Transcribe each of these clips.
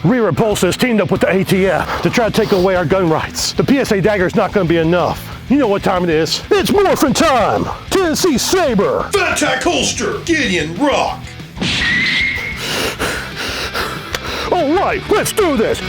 Repulse has teamed up with the ATF to try to take away our gun rights. The PSA Dagger is not going to be enough. You know what time it is. It's morphin' time! PSA Sabre! Fat Tack Holster! Gideon Rock! All right, let's do this!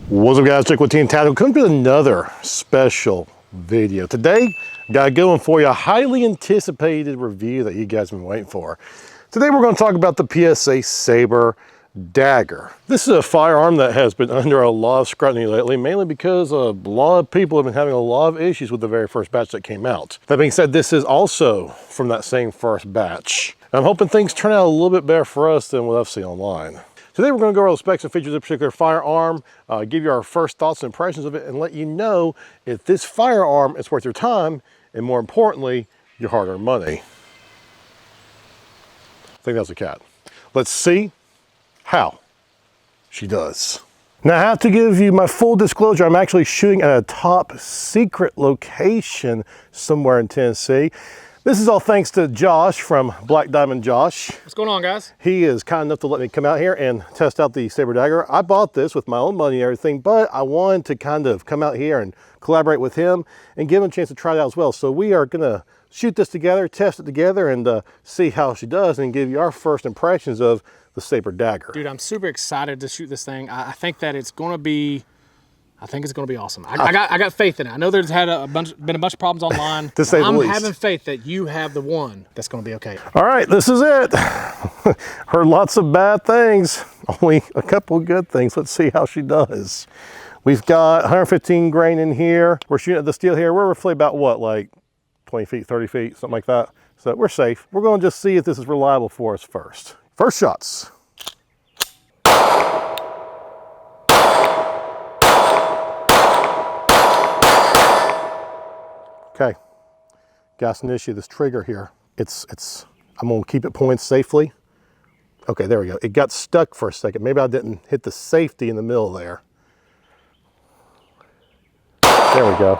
What's up guys, Check with Team Tactical. Come to another special video. Today, got a good one for you, a highly anticipated review that you guys have been waiting for. Today we're going to talk about the PSA Sabre Dagger. This is a firearm that has been under a lot of scrutiny lately, mainly because a lot of people have been having a lot of issues with the very first batch that came out. That being said, this is also from that same first batch. I'm hoping things turn out a little bit better for us than what I've seen online. Today we're going to go over the specs and features of this particular firearm, give you our first thoughts and impressions of it, and let you know if this firearm is worth your time, and more importantly, your hard-earned money. I think that was a cat. Let's see how she does. Now I have to give you my full disclosure. I'm actually shooting at a top secret location somewhere in Tennessee. This is all thanks to Josh from Black Diamond Josh. What's going on, guys? He is kind enough to let me come out here and test out the Sabre Dagger. I bought this with my own money and everything, but I wanted to kind of come out here and collaborate with him and give him a chance to try it out as well. So we are gonna shoot this together, test it together, and see how she does and give you our first impressions of the Sabre Dagger. Dude, I'm super excited to shoot this thing. I think that it's gonna be, I think it's going to be awesome. I got faith in it. I know there's been a bunch of problems online. To say the least. I'm having faith that you have the one that's going to be okay. All right, this is it. Heard lots of bad things, only a couple of good things. Let's see how she does. We've got 115 grain in here. We're shooting at the steel here. We're roughly about what, like 20 feet, 30 feet, something like that. So we're safe. We're going to just see if this is reliable for us first. First shots. Okay, got an issue, this trigger here. I'm gonna keep it pointed safely. Okay, there we go. It got stuck for a second. Maybe I didn't hit the safety in the middle there. There we go.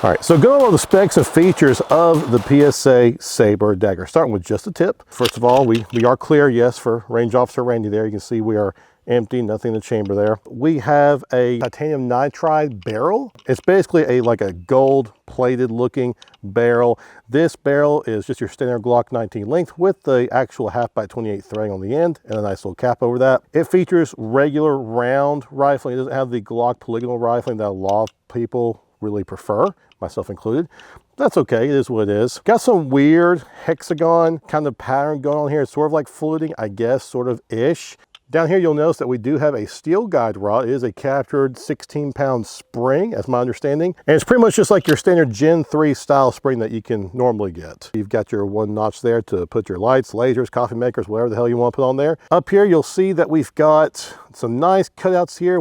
All right, so going over the specs and features of the PSA Sabre Dagger. Starting with just the tip. First of all, we are clear, yes, for Range Officer Randy there. You can see we are empty, nothing in the chamber there. We have a titanium nitride barrel. It's basically like a gold plated looking barrel. This barrel is just your standard Glock 19 length with the actual 1/2 x 28 threading on the end and a nice little cap over that. It features regular round rifling. It doesn't have the Glock polygonal rifling that a lot of people really prefer, myself included. That's okay, it is what it is. Got some weird hexagon kind of pattern going on here. It's sort of like fluting, I guess, sort of ish. Down here, you'll notice that we do have a steel guide rod. It is a captured 16-pound spring, that's my understanding. And it's pretty much just like your standard Gen 3 style spring that you can normally get. You've got your one notch there to put your lights, lasers, coffee makers, whatever the hell you want to put on there. Up here, you'll see that we've got some nice cutouts here,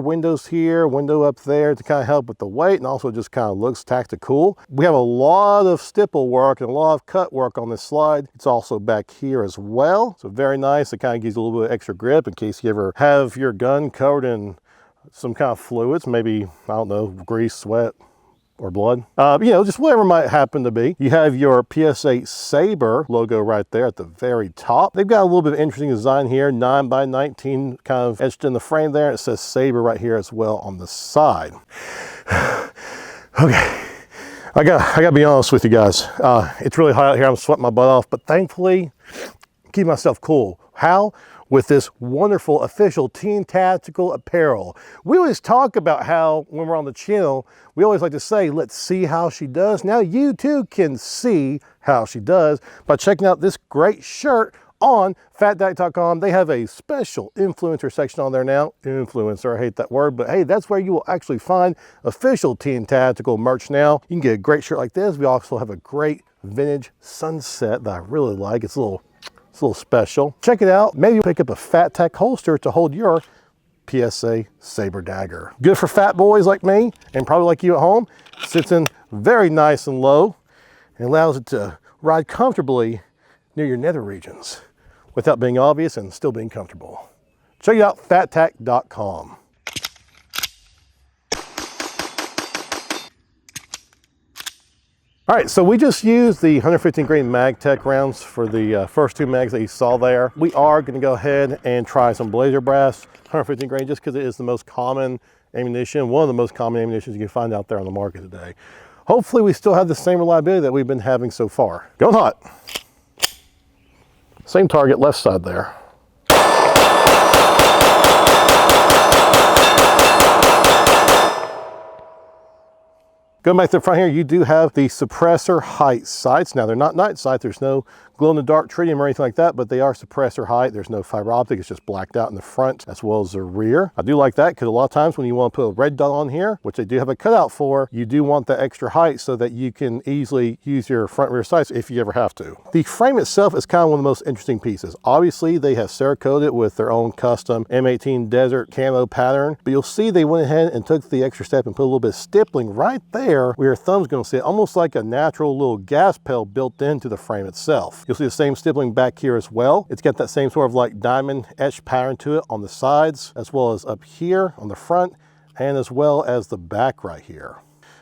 window up there to kind of help with the weight and also just kind of looks tactical. We have a lot of stipple work and a lot of cut work on this slide. It's also back here as well. So very nice. It kind of gives you a little bit of extra grip in case you ever have your gun covered in some kind of fluids, maybe, I don't know, grease, sweat, or blood. You know, just whatever might happen to be. You have your PSA Sabre logo right there at the very top. They've got a little bit of interesting design here, 9x19 kind of etched in the frame there. It says Sabre right here as well on the side. Okay, I gotta be honest with you guys. It's really hot out here. I'm sweating my butt off, but thankfully, keep myself cool. How? with this wonderful official Teen Tactical apparel. We always talk about how when we're on the channel, we always like to say, let's see how she does. Now you too can see how she does by checking out this great shirt on fatdak.com. They have a special influencer section on there now. Influencer, I hate that word, but hey, that's where you will actually find official Teen Tactical merch now. You can get a great shirt like this. We also have a great vintage sunset that I really like. It's a little special. Check it out. Maybe pick up a Fat Tac holster to hold your PSA Sabre Dagger. Good for fat boys like me and probably like you at home. Sits in very nice and low and allows it to ride comfortably near your nether regions without being obvious and still being comfortable. Check it out, fattak.com. All right, so we just used the 115 grain MagTech rounds for the first two mags that you saw there. We are going to go ahead and try some Blazer Brass 115 grain just because it is the most common ammunition, one of the most common ammunitions you can find out there on the market today. Hopefully we still have the same reliability that we've been having so far. Going hot. Same target, left side there. Going back to the front here, you do have the suppressor height sights. Now they're not night sights, there's no glow in the dark tritium or anything like that, but they are suppressor height. There's no fiber optic, it's just blacked out in the front as well as the rear. I do like that because a lot of times when you want to put a red dot on here, which they do have a cutout for, you do want that extra height so that you can easily use your front rear sights if you ever have to. The frame itself is kind of one of the most interesting pieces. Obviously they have Cerakoted it with their own custom M18 desert camo pattern, but you'll see they went ahead and took the extra step and put a little bit of stippling right there where your thumb's going to see it, almost like a natural little gas pedal built into the frame itself. You'll see the same stippling back here as well. It's got that same sort of like diamond etched pattern to it on the sides, as well as up here on the front, and as well as the back right here.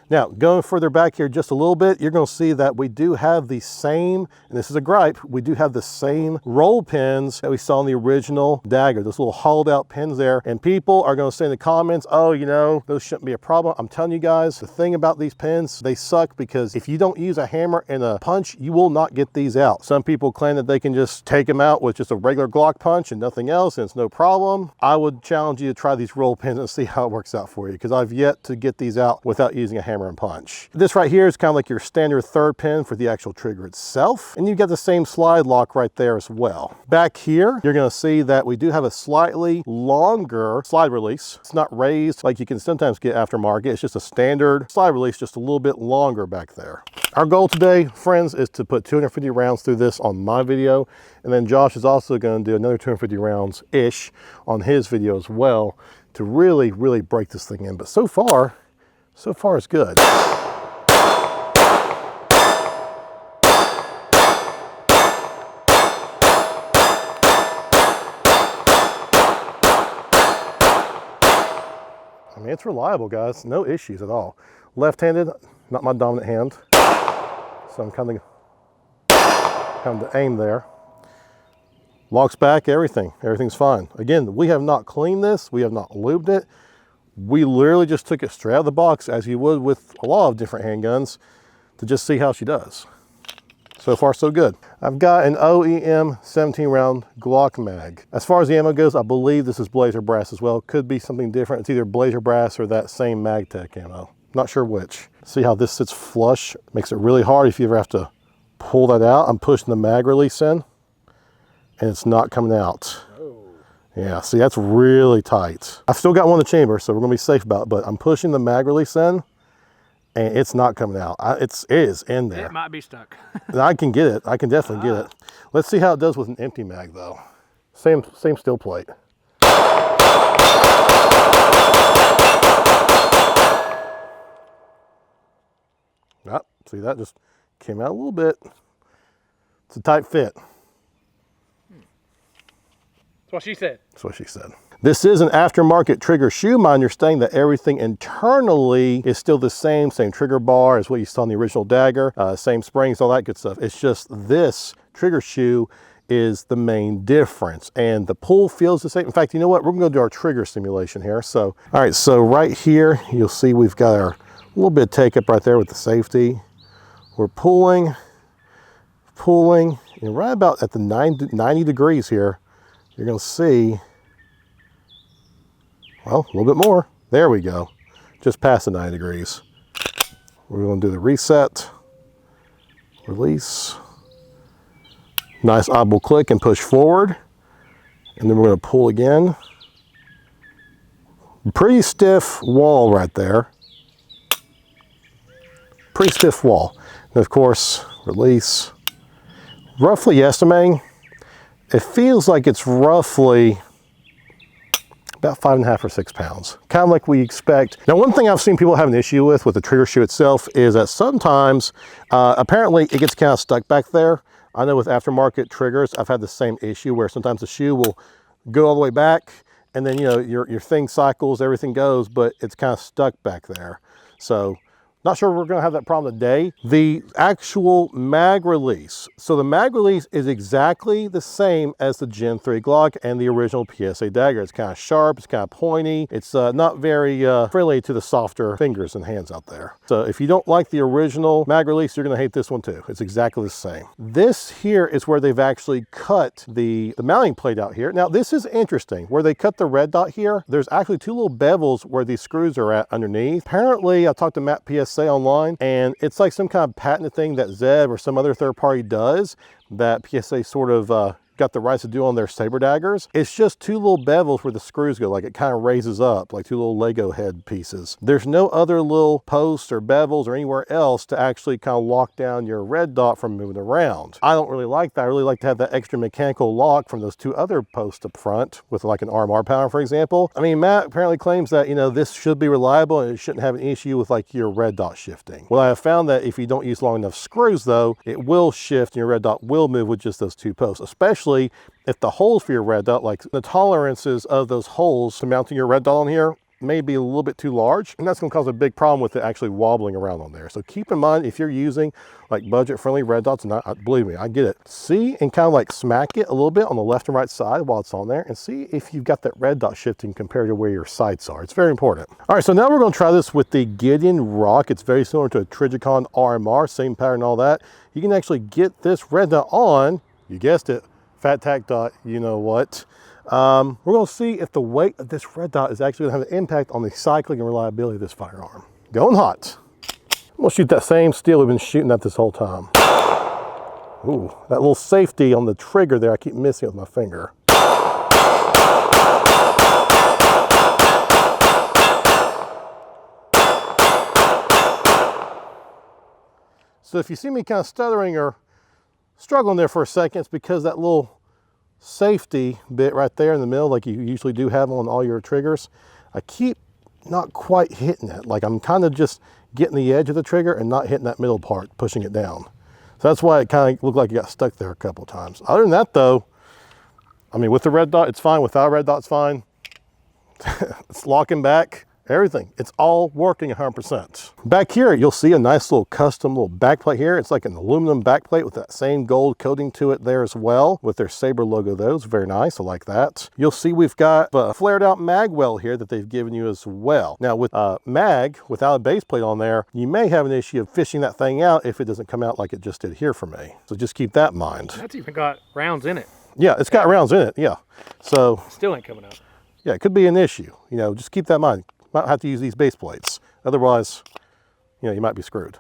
Now, going further back here just a little bit, you're going to see that we do have the same, and this is a gripe, we do have the same roll pins that we saw in the original Dagger, those little hollowed out pins there. And people are going to say in the comments, oh, you know, those shouldn't be a problem. I'm telling you guys, the thing about these pins, they suck because if you don't use a hammer and a punch, you will not get these out. Some people claim that they can just take them out with just a regular Glock punch and nothing else, and it's no problem. I would challenge you to try these roll pins and see how it works out for you, because I've yet to get these out without using a hammer and punch. This right here is kind of like your standard third pin for the actual trigger itself, and you've got the same slide lock right there as well. Back here you're going to see that we do have a slightly longer slide release. It's not raised like you can sometimes get aftermarket. It's just a standard slide release, just a little bit longer back there. Our goal today, friends, is to put 250 rounds through this on my video, and then Josh is also going to do another 250 rounds ish on his video as well to really break this thing in. But so far it's good. I mean, it's reliable, guys. No issues at all. Left-handed, not my dominant hand, so I'm kind of having to aim there. Locks back, everything's fine. Again, we have not cleaned this, we have not lubed it. We literally just took it straight out of the box, as you would with a lot of different handguns, to just see how she does. So far, so good. I've got an OEM 17 round Glock mag. As far as the ammo goes, I believe this is Blazer Brass as well. Could be something different. It's either Blazer Brass or that same MagTech ammo. Not sure which. See how this sits flush? Makes it really hard if you ever have to pull that out. I'm pushing the mag release in, and it's not coming out. Yeah, see, that's really tight. I've still got one in the chamber, so we're gonna be safe about it, but I'm pushing the mag release in, and it's not coming out. It is in there. It might be stuck. I can get it. I can definitely get it. Let's see how it does with an empty mag, though. Same steel plate. See, that just came out a little bit. It's a tight fit. That's what she said. That's what she said. This is an aftermarket trigger shoe. My understanding that everything internally is still the same trigger bar as what you saw in the original Dagger, same springs, all that good stuff. It's just this trigger shoe is the main difference, and the pull feels the same. In fact, you know what? We're gonna go do our trigger simulation here. So, all right, so right here, you'll see we've got our little bit of take up right there with the safety. We're pulling, and right about at the 90 degrees here, you're going to see, well, a little bit more. There we go. Just past the 90 degrees. We're going to do the reset, release. Nice audible click and push forward. And then we're going to pull again. Pretty stiff wall right there. Pretty stiff wall. And of course, release. Roughly estimating, it feels like it's roughly about 5.5 or 6 pounds. Kind of like we expect. Now, one thing I've seen people have an issue with the trigger shoe itself is that sometimes, apparently it gets kind of stuck back there. I know with aftermarket triggers, I've had the same issue where sometimes the shoe will go all the way back and then, you know, your thing cycles, everything goes, but it's kind of stuck back there. So not sure we're gonna have that problem today. The actual mag release. So the mag release is exactly the same as the Gen 3 Glock and the original PSA Dagger. It's kind of sharp, it's kind of pointy. It's not very friendly to the softer fingers and hands out there. So if you don't like the original mag release, you're gonna hate this one too. It's exactly the same. This here is where they've actually cut the mounting plate out here. Now this is interesting. Where they cut the red dot here, there's actually 2 little bevels where these screws are at underneath. Apparently, I talked to Matt PSA online, and it's like some kind of patented thing that Zeb or some other third party does that PSA sort of got the rights to do on their Sabre Daggers. It's just 2 little bevels where the screws go, like it kind of raises up, like 2 little Lego head pieces. There's no other little posts or bevels or anywhere else to actually kind of lock down your red dot from moving around. I don't really like that. I really like to have that extra mechanical lock from those 2 other posts up front with like an RMR power, for example. I mean, Matt apparently claims that, you know, this should be reliable and it shouldn't have an issue with like your red dot shifting. Well, I have found that if you don't use long enough screws though, it will shift and your red dot will move with just those 2 posts, especially if the holes for your red dot, like the tolerances of those holes to mounting your red dot on here may be a little bit too large, and that's going to cause a big problem with it actually wobbling around on there. So keep in mind, if you're using like budget-friendly red dots, and believe me, I get it. See and kind of like smack it a little bit on the left and right side while it's on there, and see if you've got that red dot shifting compared to where your sights are. It's very important. All right, so now we're going to try this with the Gideon Rock. It's very similar to a Trijicon RMR, same pattern and all that. You can actually get this red dot on, you guessed it, Fat Tack dot, you know what. We're going to see if the weight of this red dot is actually going to have an impact on the cycling and reliability of this firearm. Going hot. I'm going to shoot that same steel we've been shooting at this whole time. Ooh, that little safety on the trigger there, I keep missing with my finger. So if you see me kind of stuttering or struggling there for a second, it's because that little safety bit right there in the middle, like you usually do have on all your triggers, I keep not quite hitting it. Like I'm kind of just getting the edge of the trigger and not hitting that middle part, pushing it down. So that's why it kind of looked like it got stuck there a couple of times. Other than that though, I mean, with the red dot, it's fine. Without a red dot, it's fine. It's locking back. Everything, it's all working 100%. Back here, you'll see a nice little custom little backplate here. It's like an aluminum backplate with that same gold coating to it there as well, with their Sabre logo. Those very nice, I like that. You'll see we've got a flared out mag well here that they've given you as well. Now with mag, without a base plate on there, you may have an issue of fishing that thing out if it doesn't come out like it just did here for me. So just keep that in mind. That's even got rounds in it. Yeah, it's got rounds in it, yeah. So still ain't coming out. Yeah, it could be an issue. You know, just keep that in mind. Might have to use these base plates. Otherwise, you know, you might be screwed.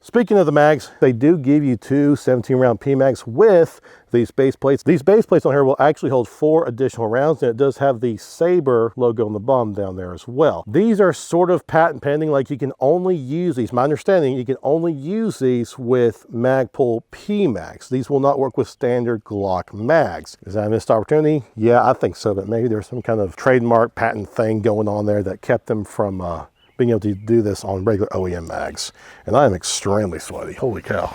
Speaking of the mags, they do give you 2 17-round PMags with these base plates. These base plates on here will actually hold 4 additional rounds, and it does have the Sabre logo on the bottom down there as well. These are sort of patent pending, like you can only use these, my understanding, you can only use these with Magpul PMags. These will not work with standard Glock mags. Is that a missed opportunity? Yeah, I think so, but maybe there's some kind of trademark patent thing going on there that kept them from being able to do this on regular OEM mags. And I am extremely sweaty, holy cow.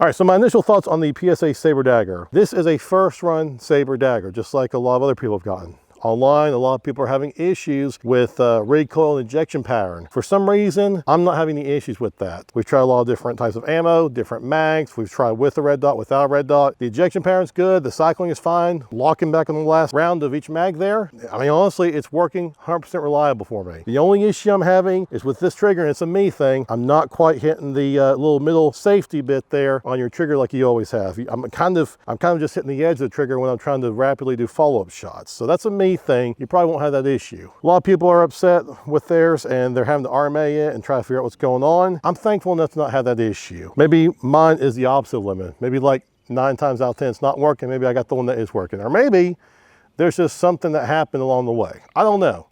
All right, so my initial thoughts on the PSA Sabre Dagger. This is a first run Sabre Dagger, just like a lot of other people have gotten. online, a lot of people are having issues with recoil and ejection pattern. For some reason, I'm not having any issues with that. We've tried a lot of different types of ammo, different mags. We've tried with the red dot, without a red dot. The ejection pattern's good. The cycling is fine. Locking back on the last round of each mag there. I mean, honestly, it's working 100% reliable for me. The only issue I'm having is with this trigger, and it's a me thing. I'm not quite hitting the little middle safety bit there on your trigger like you always have. I'm kind of just hitting the edge of the trigger when I'm trying to rapidly do follow-up shots. So that's a me thing. You probably won't have that issue. A lot of people are upset with theirs and they're having to RMA it and try to figure out what's going on. I'm thankful enough to not have that issue. Maybe mine is the opposite limit. Maybe like 9 times out of 10 it's not working. Maybe I got the one that is working. Or maybe there's just something that happened along the way. I don't know.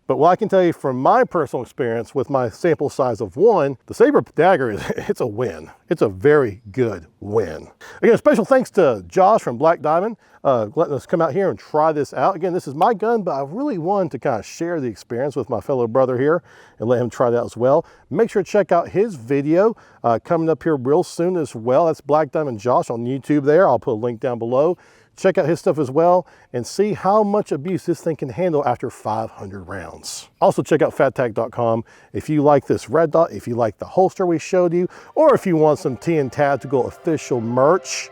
But what I can tell you from my personal experience with my sample size of 1, the Sabre Dagger it's a win. It's a very good win. Again, special thanks to Josh from Black Diamond letting us come out here and try this out. Again, this is my gun, but I really wanted to kind of share the experience with my fellow brother here and let him try it out as well. Make sure to check out his video coming up here real soon as well. That's Black Diamond Josh on YouTube there. I'll put a link down below. Check out his stuff as well and see how much abuse this thing can handle after 500 rounds. Also check out fattac.com if you like this red dot, if you like the holster we showed you, or if you want some TN Tactical official merch,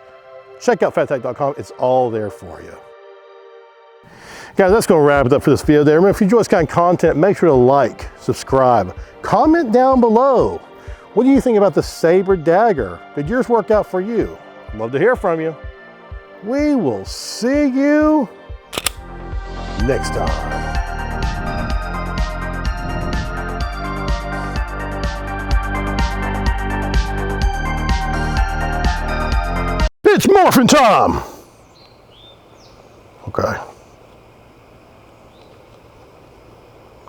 check out fattac.com. It's all there for you. Guys, that's going to wrap it up for this video there. Remember, if you enjoy this kind of content, make sure to like, subscribe, comment down below. What do you think about the Sabre Dagger? Did yours work out for you? Love to hear from you. We will see you next time. It's morphin' time. Okay.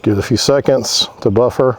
Give it a few seconds to buffer.